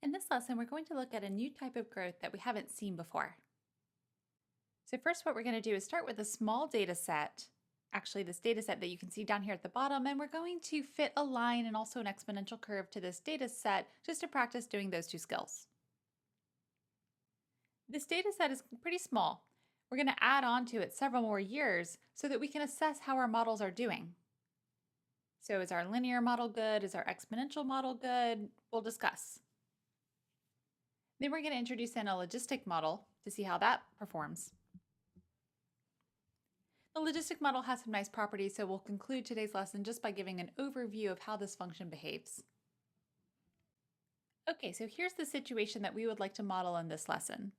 In this lesson, we're going to look at a new type of growth that we haven't seen before. So first, what we're going to do is start with a small data set, actually this data set that you can see down here at the bottom, and we're going to fit a line and also an exponential curve to this data set just to practice doing those two skills. This data set is pretty small. We're going to add on to it several more years so that we can assess how our models are doing. So is our linear model good? Is our exponential model good? We'll discuss. Then we're going to introduce in a logistic model to see how that performs. The logistic model has some nice properties, so we'll conclude today's lesson just by giving an overview of how this function behaves. Okay, so here's the situation that we would like to model in this lesson.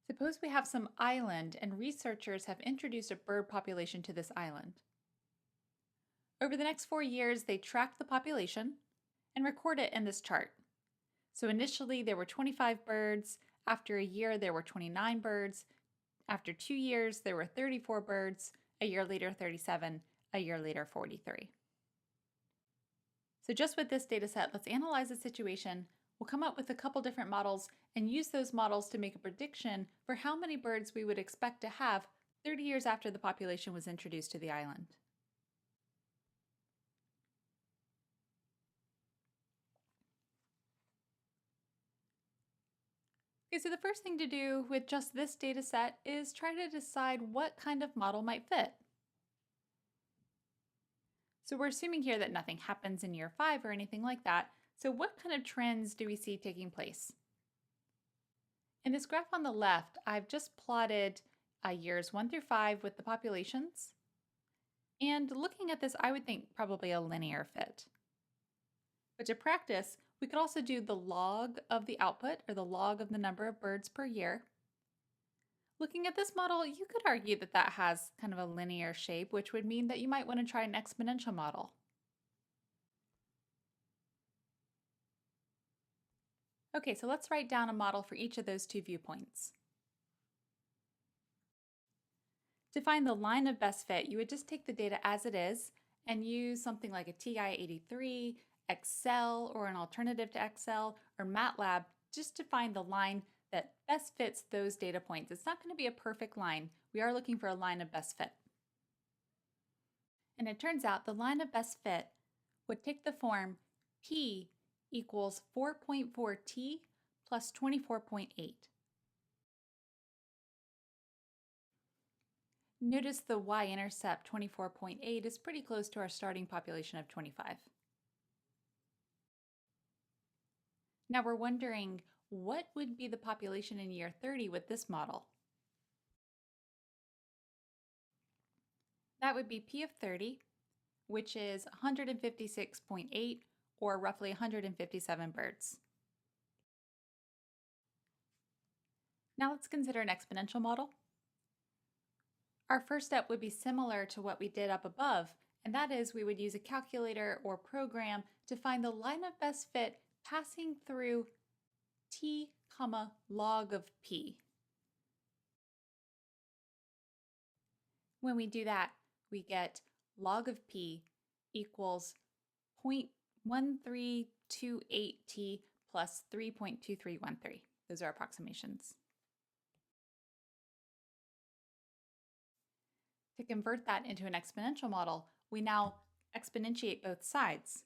Suppose we have some island and researchers have introduced a bird population to this island. Over the next 4 years, they track the population and record it in this chart. So initially there were 25 birds, after a year there were 29 birds, after 2 years there were 34 birds, a year later 37, a year later 43. So just with this data set, let's analyze the situation. We'll come up with a couple different models and use those models to make a prediction for how many birds we would expect to have 30 years after the population was introduced to the island. Okay, so the first thing to do with just this data set is try to decide what kind of model might fit. So we're assuming here that nothing happens in year 5 or anything like that. So what kind of trends do we see taking place? In this graph on the left, I've just plotted years 1 through 5 with the populations. And looking at this, I would think probably a linear fit. But to practice, we could also do the log of the output, or the log of the number of birds per year. Looking at this model, you could argue that that has kind of a linear shape, which would mean that you might want to try an exponential model. Okay, so let's write down a model for each of those two viewpoints. To find the line of best fit, you would just take the data as it is and use something like a TI-83, Excel, or an alternative to Excel, or MATLAB, just to find the line that best fits those data points. It's not going to be a perfect line. We are looking for a line of best fit. And it turns out the line of best fit would take the form P equals 4.4t plus 24.8. Notice the y-intercept 24.8 is pretty close to our starting population of 25. Now we're wondering, what would be the population in year 30 with this model? That would be P of 30, which is 156.8, or roughly 157 birds. Now let's consider an exponential model. Our first step would be similar to what we did up above, and that is we would use a calculator or program to find the line of best fit passing through t, log of p. When we do that, we get log of p equals 0.1328t plus 3.2313. Those are approximations. To convert that into an exponential model, we now exponentiate both sides.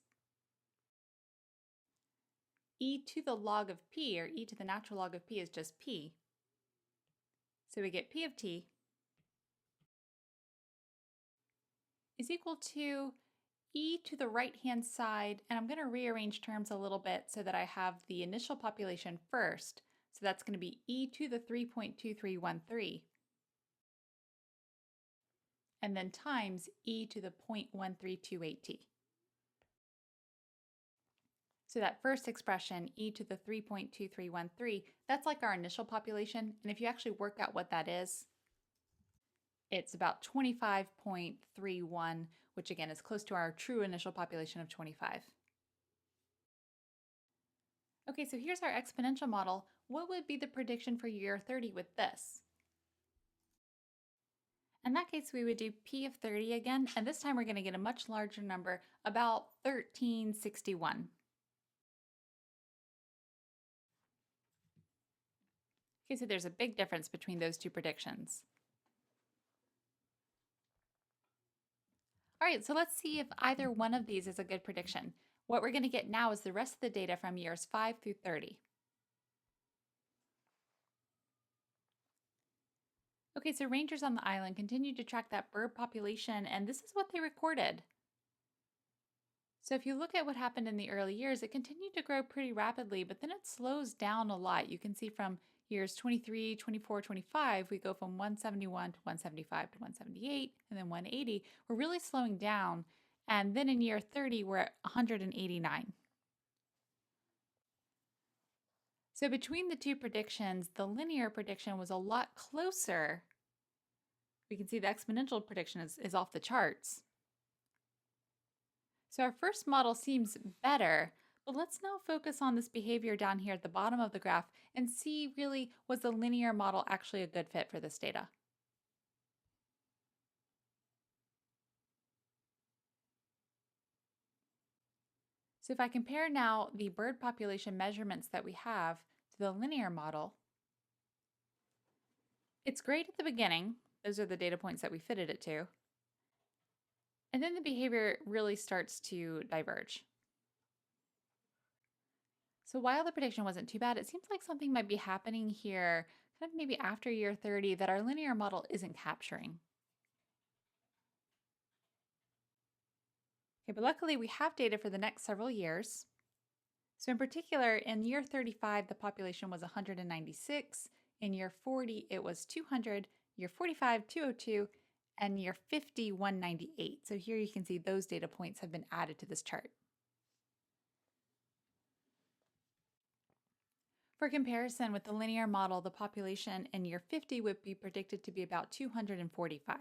E to the log of p, or e to the natural log of p, is just p. So we get p of t is equal to e to the right-hand side, and I'm going to rearrange terms a little bit so that I have the initial population first. So that's going to be e to the 3.2313, and then times e to the 0.1328t. So that first expression, e to the 3.2313, that's like our initial population, and if you actually work out what that is, it's about 25.31, which again is close to our true initial population of 25. Okay, so here's our exponential model. What would be the prediction for year 30 with this? In that case, we would do P of 30 again, and this time we're going to get a much larger number, about 1361. Okay, so there's a big difference between those two predictions. All right, so let's see if either one of these is a good prediction. What we're going to get now is the rest of the data from years 5 through 30. Okay, so rangers on the island continued to track that bird population, and this is what they recorded. So if you look at what happened in the early years, it continued to grow pretty rapidly, but then it slows down a lot. You can see from years 23, 24, 25, we go from 171 to 175 to 178, and then 180. We're really slowing down. And then in year 30, we're at 189. So between the two predictions, the linear prediction was a lot closer. We can see the exponential prediction is off the charts. So our first model seems better, but let's now focus on this behavior down here at the bottom of the graph and see really, was the linear model actually a good fit for this data? So if I compare now the bird population measurements that we have to the linear model, it's great at the beginning. Those are the data points that we fitted it to. And then the behavior really starts to diverge. So while the prediction wasn't too bad, it seems like something might be happening here, kind of maybe after year 30, that our linear model isn't capturing. Okay, but luckily we have data for the next several years. So in particular, in year 35, the population was 196. In year 40, it was 200. Year 45, 202. And year 50, 198. So here you can see those data points have been added to this chart. For comparison with the linear model, the population in year 50 would be predicted to be about 245.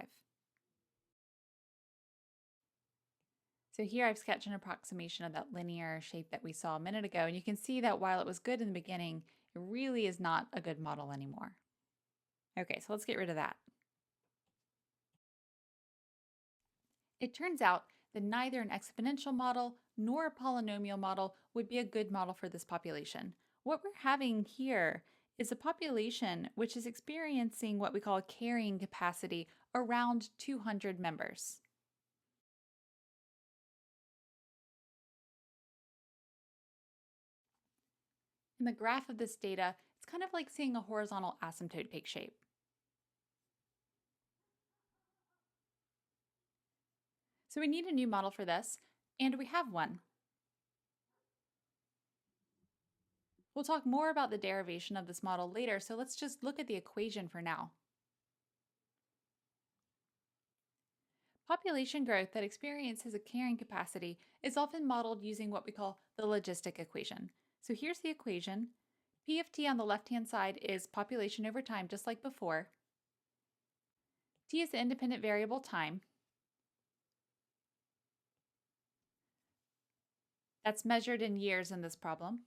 So here I've sketched an approximation of that linear shape that we saw a minute ago, and you can see that while it was good in the beginning, it really is not a good model anymore. Okay, so let's get rid of that. It turns out that neither an exponential model nor a polynomial model would be a good model for this population. What we're having here is a population which is experiencing what we call a carrying capacity around 200 members. In the graph of this data, it's kind of like seeing a horizontal asymptote take shape. So we need a new model for this, and we have one. We'll talk more about the derivation of this model later, so let's just look at the equation for now. Population growth that experiences a carrying capacity is often modeled using what we call the logistic equation. So here's the equation. P of t on the left-hand side is population over time, just like before. T is the independent variable time. That's measured in years in this problem.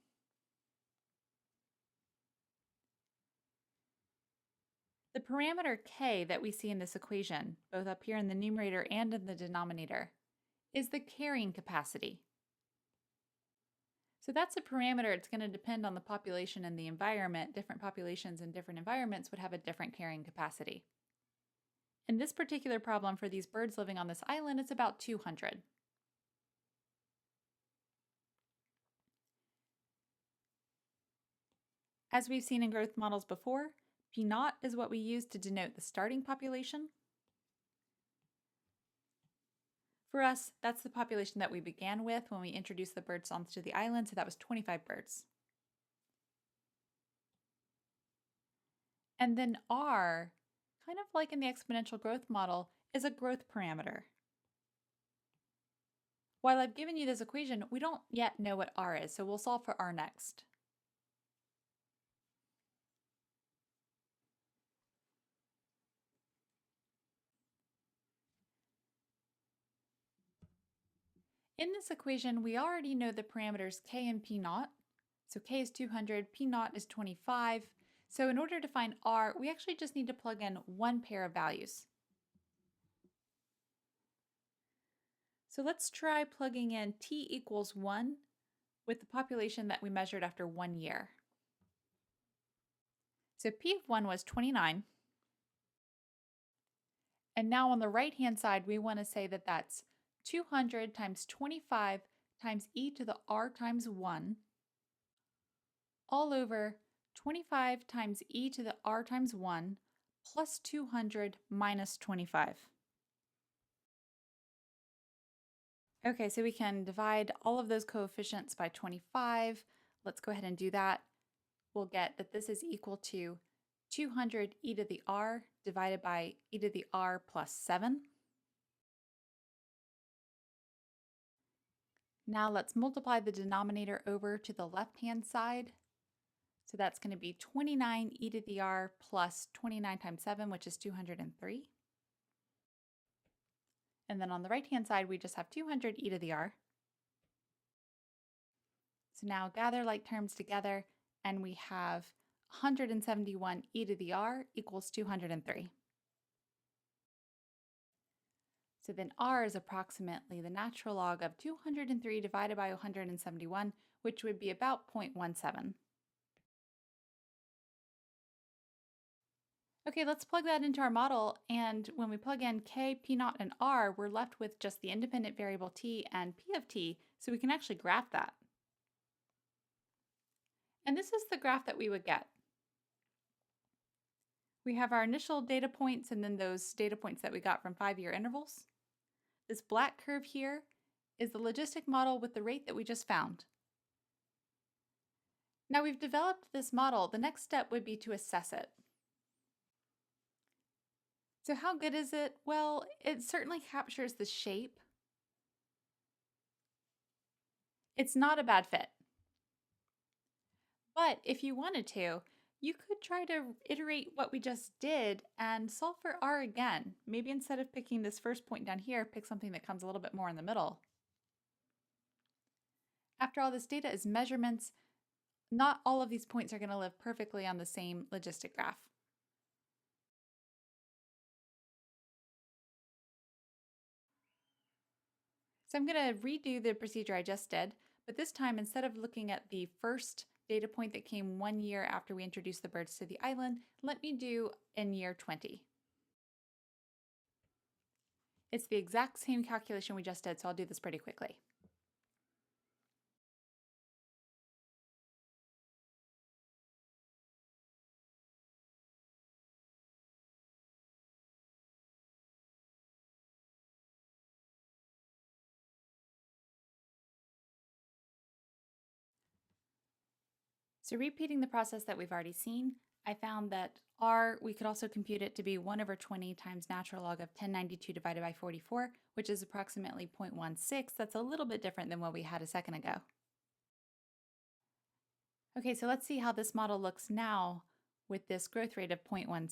The parameter k that we see in this equation, both up here in the numerator and in the denominator, is the carrying capacity. So that's a parameter. It's going to depend on the population and the environment. Different populations in different environments would have a different carrying capacity. In this particular problem for these birds living on this island, it's about 200. As we've seen in growth models before, P naught is what we use to denote the starting population. For us, that's the population that we began with when we introduced the birds onto the island, so that was 25 birds. And then R, kind of like in the exponential growth model, is a growth parameter. While I've given you this equation, we don't yet know what R is, so we'll solve for R next. In this equation, we already know the parameters k and p naught. So k is 200, p naught is 25. So in order to find r, we actually just need to plug in one pair of values. So let's try plugging in t equals 1 with the population that we measured after 1 year. So P of 1 was 29. And now on the right-hand side, we want to say that that's 200 times 25 times e to the r times 1 all over 25 times e to the r times 1 plus 200 minus 25. Okay, so we can divide all of those coefficients by 25. Let's go ahead and do that. We'll get that this is equal to 200 e to the r divided by e to the r plus 7. Now let's multiply the denominator over to the left-hand side. So that's going to be 29 e to the r plus 29 times 7, which is 203. And then on the right-hand side, we just have 200 e to the r. So now gather like terms together, and we have 171 e to the r equals 203. So then r is approximately the natural log of 203 divided by 171, which would be about 0.17. Okay, let's plug that into our model, and when we plug in k, p naught, and r, we're left with just the independent variable t and p of t, so we can actually graph that. And this is the graph that we would get. We have our initial data points and then those data points that we got from 5-year intervals. This black curve here is the logistic model with the rate that we just found. Now we've developed this model, the next step would be to assess it. So how good is it? Well, it certainly captures the shape. It's not a bad fit. But if you wanted to, you could try to iterate what we just did and solve for r again. Maybe instead of picking this first point down here, pick something that comes a little bit more in the middle. After all, this data is measurements. Not all of these points are going to live perfectly on the same logistic graph. So I'm going to redo the procedure I just did, but this time instead of looking at the first data point that came 1 year after we introduced the birds to the island, let me do in year 20. It's the exact same calculation we just did, so I'll do this pretty quickly. So repeating the process that we've already seen, I found that r, we could also compute it to be 1 over 20 times natural log of 1092 divided by 44, which is approximately 0.16. That's a little bit different than what we had a second ago. Okay, so let's see how this model looks now with this growth rate of 0.16.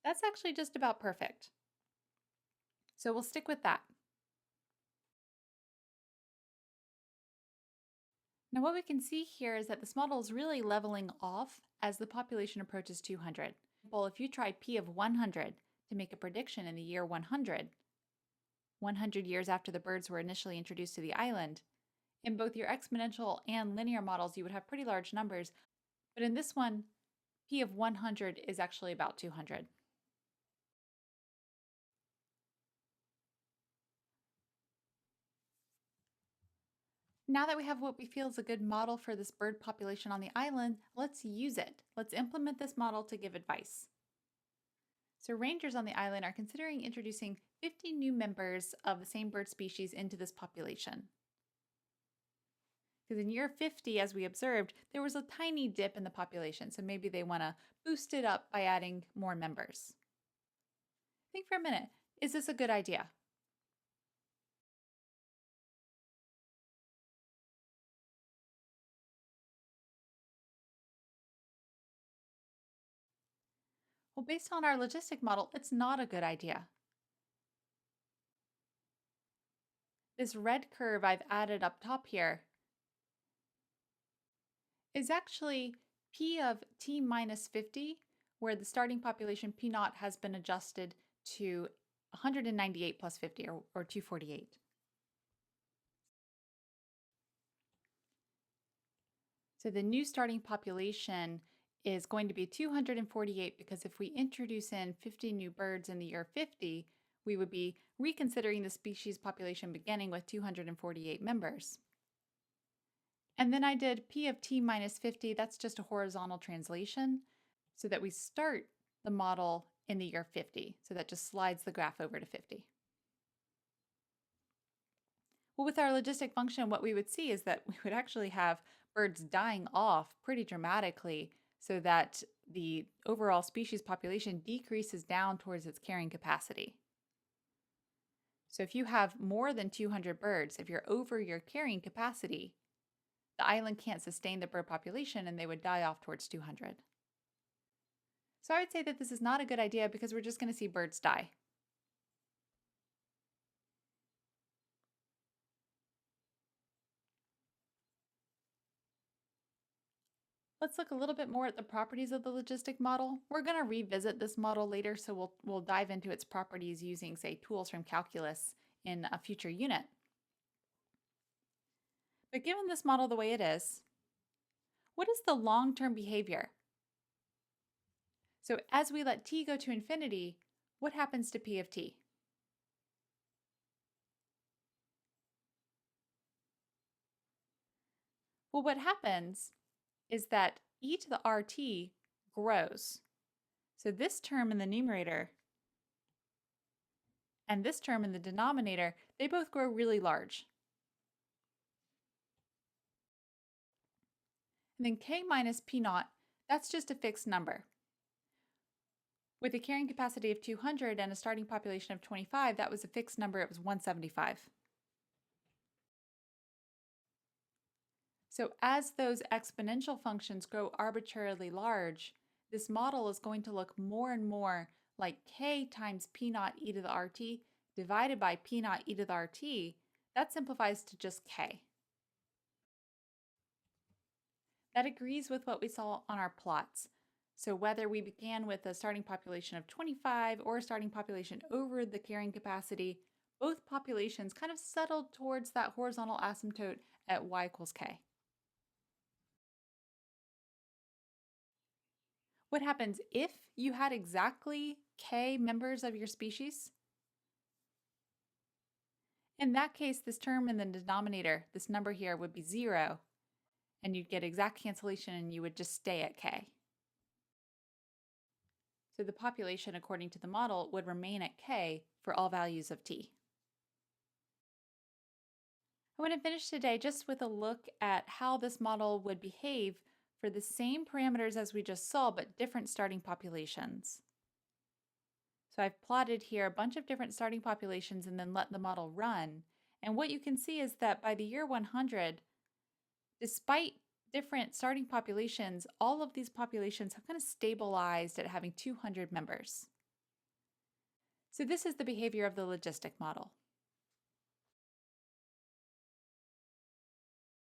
That's actually just about perfect. So we'll stick with that. Now what we can see here is that this model is really leveling off as the population approaches 200. Well, if you try P of 100 to make a prediction in the year 100, 100 years after the birds were initially introduced to the island, in both your exponential and linear models you would have pretty large numbers, but in this one, P of 100 is actually about 200. Now that we have what we feel is a good model for this bird population on the island, let's use it. Let's implement this model to give advice. So rangers on the island are considering introducing 50 new members of the same bird species into this population. Because in year 50, as we observed, there was a tiny dip in the population, so maybe they want to boost it up by adding more members. Think for a minute, is this a good idea? Well, based on our logistic model, it's not a good idea. This red curve I've added up top here is actually P of t minus 50, where the starting population P naught has been adjusted to 198 plus 50, or 248. So the new starting population is going to be 248 because if we introduce in 50 new birds in the year 50, we would be reconsidering the species population beginning with 248 members. And then I did P of t minus 50. That's just a horizontal translation so that we start the model in the year 50. So that just slides the graph over to 50. Well, with our logistic function, what we would see is that we would actually have birds dying off pretty dramatically so that the overall species population decreases down towards its carrying capacity. So if you have more than 200 birds, if you're over your carrying capacity, the island can't sustain the bird population and they would die off towards 200. So I would say that this is not a good idea because we're just going to see birds die. Let's look a little bit more at the properties of the logistic model. We're going to revisit this model later, so we'll dive into its properties using, say, tools from calculus in a future unit. But given this model the way it is, what is the long-term behavior? So as we let t go to infinity, what happens to p of t? Well, what happens is that e to the rt grows. So this term in the numerator and this term in the denominator, they both grow really large. And then k minus p naught, that's just a fixed number. With a carrying capacity of 200 and a starting population of 25, that was a fixed number, it was 175. So as those exponential functions grow arbitrarily large, this model is going to look more and more like k times p naught e to the rt divided by p naught e to the rt. That simplifies to just k. That agrees with what we saw on our plots. So whether we began with a starting population of 25 or a starting population over the carrying capacity, both populations kind of settled towards that horizontal asymptote at y equals k. What happens if you had exactly k members of your species? In that case, this term in the denominator, this number here, would be 0, and you'd get exact cancellation and you would just stay at k. So the population, according to the model, would remain at k for all values of t. I want to finish today just with a look at how this model would behave for the same parameters as we just saw, but different starting populations. So I've plotted here a bunch of different starting populations and then let the model run. And what you can see is that by the year 100, despite different starting populations, all of these populations have kind of stabilized at having 200 members. So this is the behavior of the logistic model.